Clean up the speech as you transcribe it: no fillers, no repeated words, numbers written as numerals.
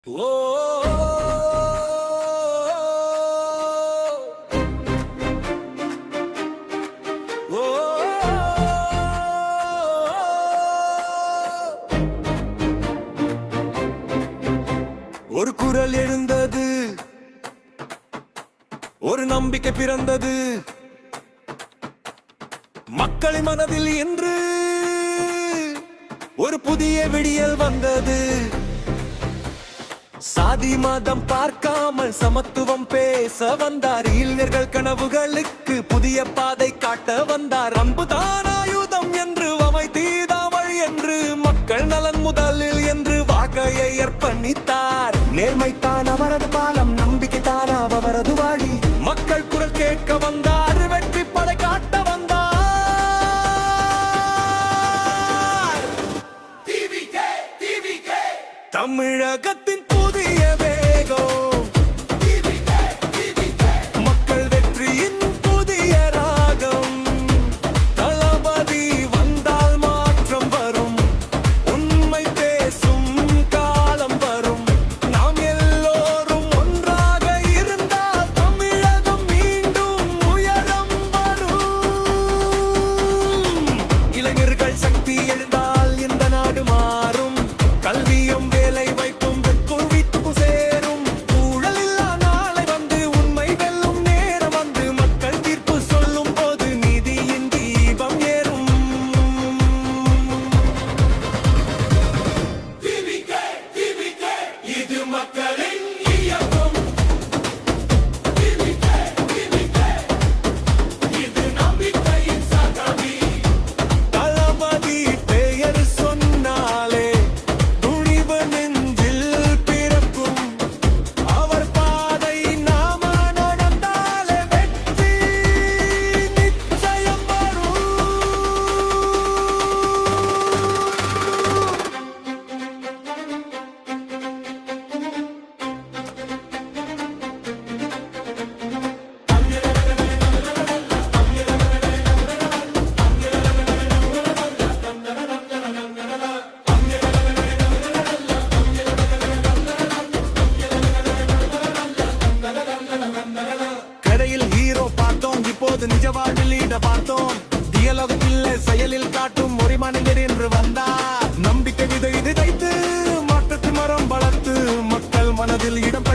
ஒரு குரல் எழுந்தது, ஒரு நம்பிக்கை பிறந்தது மக்களின் மனதில் என்று ஒரு புதிய விடியல் வந்தது. சாதி மதம் பார்க்காமல் சமத்துவம் பேச வந்தார். இளைஞர்கள் கனவுகளுக்கு புதிய பாதை காட்ட வந்தார். அன்புதான் ஆயுதம் என்று வமை தீதாவள் என்று மக்கள் நலன் முதலில் என்று வாக்கையை அர்ப்பணித்தார். நேர்மைத்தான் அவரது பாலம், நம்பிக்கை தான் அவரது வழி. மக்கள் குரல் கேட்க வந்தார், வெற்றி படை காட்ட வந்தார். தமிழகத்தின் புதிய வேகம், மக்கள் வெற்றியின் புதிய ராகம். தளபதி வந்தால் மாற்றம் வரும், உண்மை பேசும் காலம் வரும். நாம் எல்லோரும் ஒன்றாக இருந்தால் தமிழகம் மீண்டும் உயரம் வரும். இளைஞர்கள் சக்தி எழுந்தால் இந்த நாடு மாறும். கல்வியும் வேலை வைப்பும் குவித்து சேரும். ஊழலில்லா நாளை வந்து உண்மை வெல்லும் நேரம் வந்து மக்கள் தீர்ப்பு சொல்லும் போது நீதியின் தீபம் ஏறும். இது மக்களின் இயக்கம். இது நம்பிக்கையின் சகவி. தளபதி பெயர் சொன்னாலே துணிவு நெஞ்சில் பிறக்கும். அவர் பாதை நாம நடந்தாலே வெற்றி நிச்சயம் வரும். கடையில் ஹீரோ பார்த்தோம், இப்போது நிஜ வாழ்வில் ஈட பார்த்தோம். தியலோகத்தில் செயலில் காட்டும் ஒரு மனிதர் என்று வந்தார். நம்பிக்கை விதை இது தைத்து மாற்றத்து மரம் வளர்த்து மக்கள் மனதில் இடம்